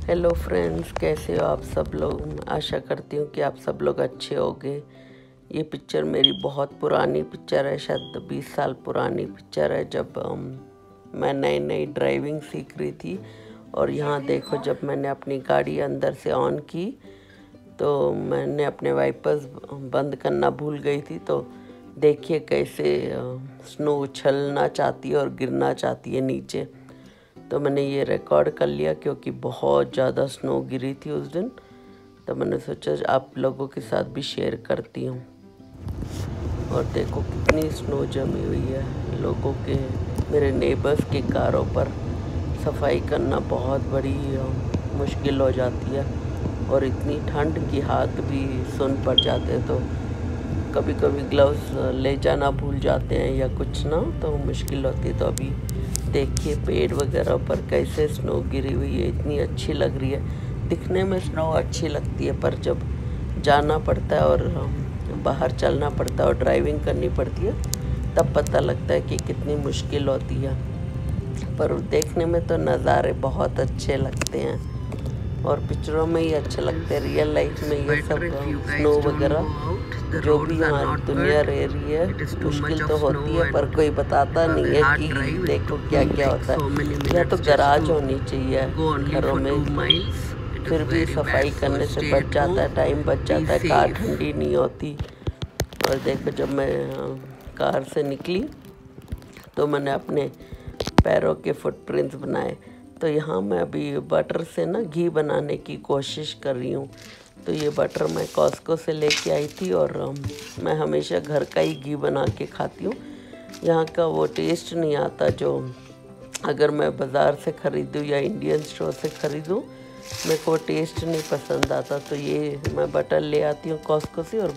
Hello friends, कैसे हो आप सब लोग। आशा करती हूँ कि आप सब लोग अच्छे होंगे। ये पिक्चर मेरी बहुत पुरानी पिक्चर है, शायद 20 साल पुरानी पिक्चर है, जब मैं नई नई ड्राइविंग सीख रही थी। और यहाँ देखो, जब मैंने अपनी गाड़ी अंदर से ऑन की तो मैंने अपने वाइपर्स बंद करना भूल गई थी। तो देखिए कैसे स्नो उछलना चाहती है और गिरना चाहती है नीचे। तो मैंने ये रिकॉर्ड कर लिया क्योंकि बहुत ज़्यादा स्नो गिरी थी उस दिन। तो मैंने सोचा आप लोगों के साथ भी शेयर करती हूँ। और देखो कितनी स्नो जमी हुई है लोगों के, मेरे नेबर्स के कारों पर। सफाई करना बहुत बड़ी मुश्किल हो जाती है। और इतनी ठंड की हाथ भी सुन पड़ जाते हैं, तो कभी कभी ग्लव्स ले जाना भूल जाते हैं या कुछ ना, तो मुश्किल होती है। तो अभी देखिए पेड़ वगैरह पर कैसे स्नो गिरी हुई है, इतनी अच्छी लग रही है। दिखने में स्नो अच्छी लगती है, पर जब जाना पड़ता है और बाहर चलना पड़ता है और ड्राइविंग करनी पड़ती है, तब पता लगता है कि कितनी मुश्किल होती है। पर देखने में तो नज़ारे बहुत अच्छे लगते हैं और पिक्चरों में ही अच्छे लगते हैं। रियल लाइफ में ये सब स्नो वगैरह जो भी हमारी दुनिया रह रही है, मुश्किल तो होती है, पर कोई बताता नहीं है कि देखो क्या क्या होता है। या तो गैराज होनी चाहिए घरों में, फिर भी सफाई करने से बच जाता है, टाइम बच जाता है, कार ठंडी नहीं होती। और देखो जब मैं कार से निकली तो मैंने अपने पैरों के फुटप्रिंट्स बनाए। तो यहाँ मैं अभी बटर से ना घी बनाने की कोशिश कर रही हूँ। तो ये बटर मैं कॉस्को से लेके आई थी और मैं हमेशा घर का ही घी बना के खाती हूँ। यहाँ का वो टेस्ट नहीं आता जो अगर मैं बाज़ार से ख़रीदूँ या इंडियन स्टोर से ख़रीदूँ, मेरे को टेस्ट नहीं पसंद आता। तो ये मैं बटर ले आती हूँ कॉस्को से और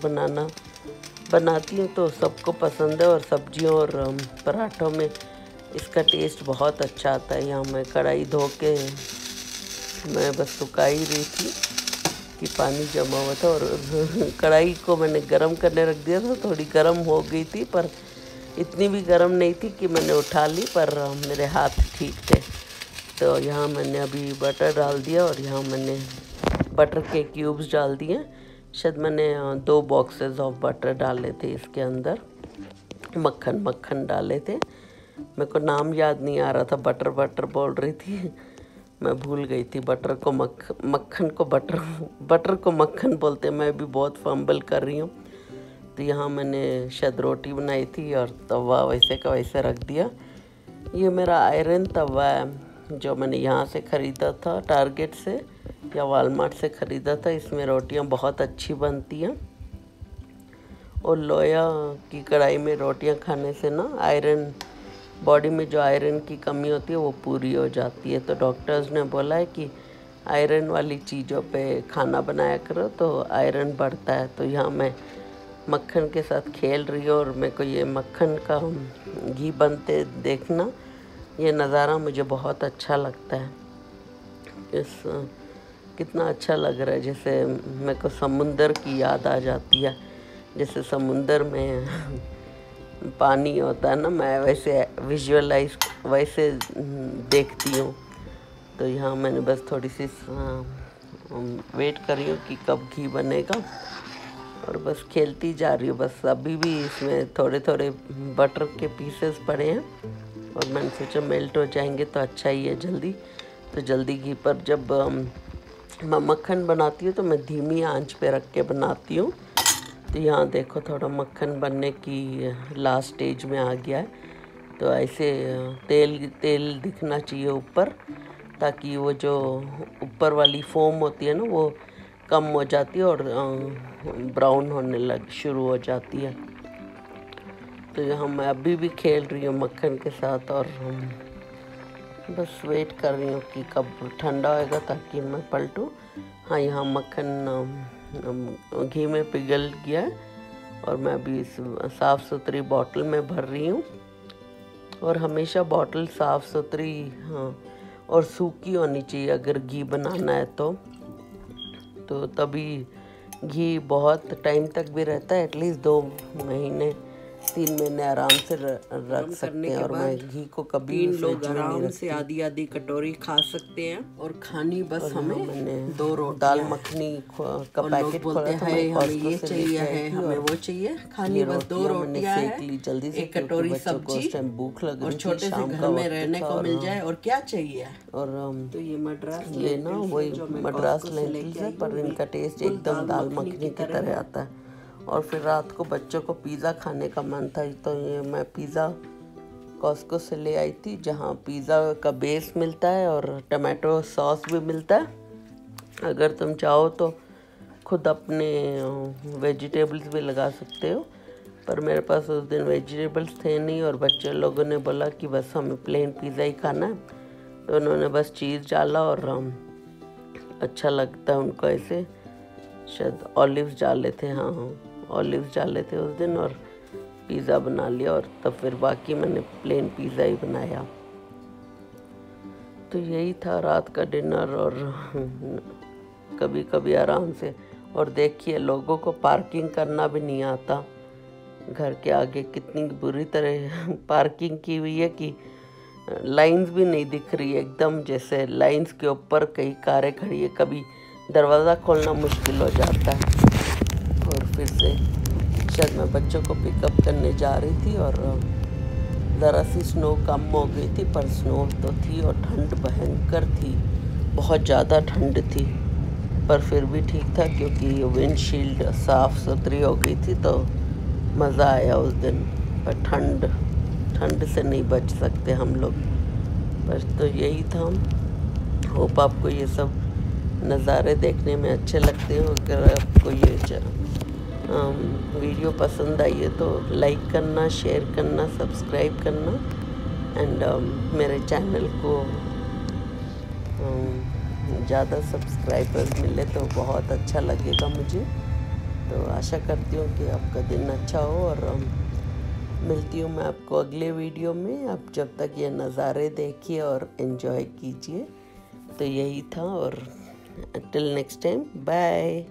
बनाती हूँ, तो सबको पसंद है। और सब्जियों और पराठों में इसका टेस्ट बहुत अच्छा आता है। यहाँ मैं कढ़ाई धो के मैं बस सुखा ही रही थी कि पानी जमा हुआ था, और कढ़ाई को मैंने गरम करने रख दिया था। थोड़ी गरम हो गई थी, पर इतनी भी गरम नहीं थी कि मैंने उठा ली, पर मेरे हाथ ठीक थे। तो यहाँ मैंने अभी बटर डाल दिया और यहाँ मैंने बटर के क्यूब्स डाल दिए। शायद मैंने 2 बॉक्सेस ऑफ बटर डाले थे इसके अंदर, मक्खन डाले थे। मेरे को नाम याद नहीं आ रहा था, बटर बटर बोल रही थी, मैं भूल गई थी। बटर को मक्खन को बटर को मक्खन बोलते, मैं भी बहुत फंबल कर रही हूँ। तो यहाँ मैंने शायद रोटी बनाई थी और तवा वैसे का वैसे रख दिया। ये मेरा आयरन तवा है जो मैंने यहाँ से ख़रीदा था, टारगेट से या वालमार्ट से ख़रीदा था। इसमें रोटियाँ बहुत अच्छी बनती हैं और लोया की कढ़ाई में रोटियाँ खाने से ना आयरन, बॉडी में जो आयरन की कमी होती है वो पूरी हो जाती है। तो डॉक्टर्स ने बोला है कि आयरन वाली चीज़ों पे खाना बनाया करो तो आयरन बढ़ता है। तो यहाँ मैं मक्खन के साथ खेल रही हूँ और मेरे को ये मक्खन का घी बनते देखना, ये नज़ारा मुझे बहुत अच्छा लगता है। कितना अच्छा लग रहा है, जैसे मेरे को समुंदर की याद आ जाती है। जैसे समुंदर में पानी होता है ना, मैं वैसे विजुअलाइज वैसे देखती हूँ। तो यहाँ मैंने बस थोड़ी सी वेट कर रही हूँ कि कब घी बनेगा और बस खेलती जा रही हूँ। बस अभी भी इसमें थोड़े थोड़े बटर के पीसेस पड़े हैं और मैंने सोचा मेल्ट हो जाएंगे तो अच्छा ही है जल्दी। तो जल्दी घी पर जब मैं मक्खन बनाती हूँ तो मैं धीमी आंच पे रख के बनाती हूँ। तो यहाँ देखो थोड़ा मक्खन बनने की लास्ट स्टेज में आ गया है। तो ऐसे तेल दिखना चाहिए ऊपर, ताकि वो जो ऊपर वाली फोम होती है ना वो कम हो जाती है और ब्राउन होने शुरू हो जाती है। तो यहाँ मैं अभी भी खेल रही हूँ मक्खन के साथ और बस वेट कर रही हूँ कि कब ठंडा होएगा ताकि मैं पलटूँ। हाँ, यहाँ मक्खन घी में पिघल गया है और मैं अभी इस साफ़ सुथरी बॉटल में भर रही हूँ। और हमेशा बॉटल साफ़ सुथरी, हाँ, और सूखी होनी चाहिए अगर घी बनाना है तो तभी घी बहुत टाइम तक भी रहता है, एटलीस्ट 2 महीने 3 महीने आराम से रख सकते हैं। और मैं घी को कभी 3 लोग आराम से आधी आधी कटोरी खा सकते हैं। और खानी बस हमें 2 रोटी। दाल मखनी का पैकेट बोलते हैं हमें ये चाहिए है, हमें वो चाहिए। खानी बस 2 रोटियां हैं, जल्दी से 1 कटोरी सब्जी, भूख लग और छोटे से घर में रहने को मिल जाए। और क्या चाहिए। और तो ये मद्रास लेना वही मद्रास लेंटिल्स है, पर इनका टेस्ट एकदम दाल मखनी की तरह आता है। और फिर रात को बच्चों को पिज़्ज़ा खाने का मन था, तो ये मैं पिज़्ज़ा कॉस्को से ले आई थी, जहाँ पिज़्ज़ा का बेस मिलता है और टमाटो सॉस भी मिलता है। अगर तुम चाहो तो खुद अपने वेजिटेबल्स भी लगा सकते हो, पर मेरे पास उस दिन वेजिटेबल्स थे नहीं और बच्चे लोगों ने बोला कि बस हमें प्लेन पिज़्ज़ा ही खाना है, तो उन्होंने बस चीज़ डाला और अच्छा लगता है उनको ऐसे। शायद ऑलिव्स डाले थे, हाँ ऑलिव्स डाले थे उस दिन, और पिज़्ज़ा बना लिया। और तब फिर बाकी मैंने प्लेन पिज़्ज़ा ही बनाया। तो यही था रात का डिनर। और कभी कभी आराम से। और देखिए लोगों को पार्किंग करना भी नहीं आता। घर के आगे कितनी बुरी तरह पार्किंग की हुई है कि लाइंस भी नहीं दिख रही है, एकदम जैसे लाइंस के ऊपर कई कारें खड़ी है। कभी दरवाज़ा खोलना मुश्किल हो जाता है। और फिर से शायद मैं बच्चों को पिकअप करने जा रही थी और ज़रा सी स्नो कम हो गई थी, पर स्नो तो थी और ठंड भयंकर थी, बहुत ज़्यादा ठंड थी। पर फिर भी ठीक था क्योंकि विंडशील्ड साफ़ सुथरी हो गई थी, तो मज़ा आया उस दिन। पर ठंड से नहीं बच सकते हम लोग। बस तो यही था। होप आपको ये सब नज़ारे देखने में अच्छे लगते हो। अगर आपको ये वीडियो पसंद आई है तो लाइक करना, शेयर करना, सब्सक्राइब करना। एंड मेरे चैनल को ज़्यादा सब्सक्राइबर्स मिले तो बहुत अच्छा लगेगा मुझे। तो आशा करती हूँ कि आपका दिन अच्छा हो। और मिलती हूँ मैं आपको अगले वीडियो में। आप जब तक ये नज़ारे देखिए और एंजॉय कीजिए। तो यही था। और टिल नेक्स्ट टाइम, बाय।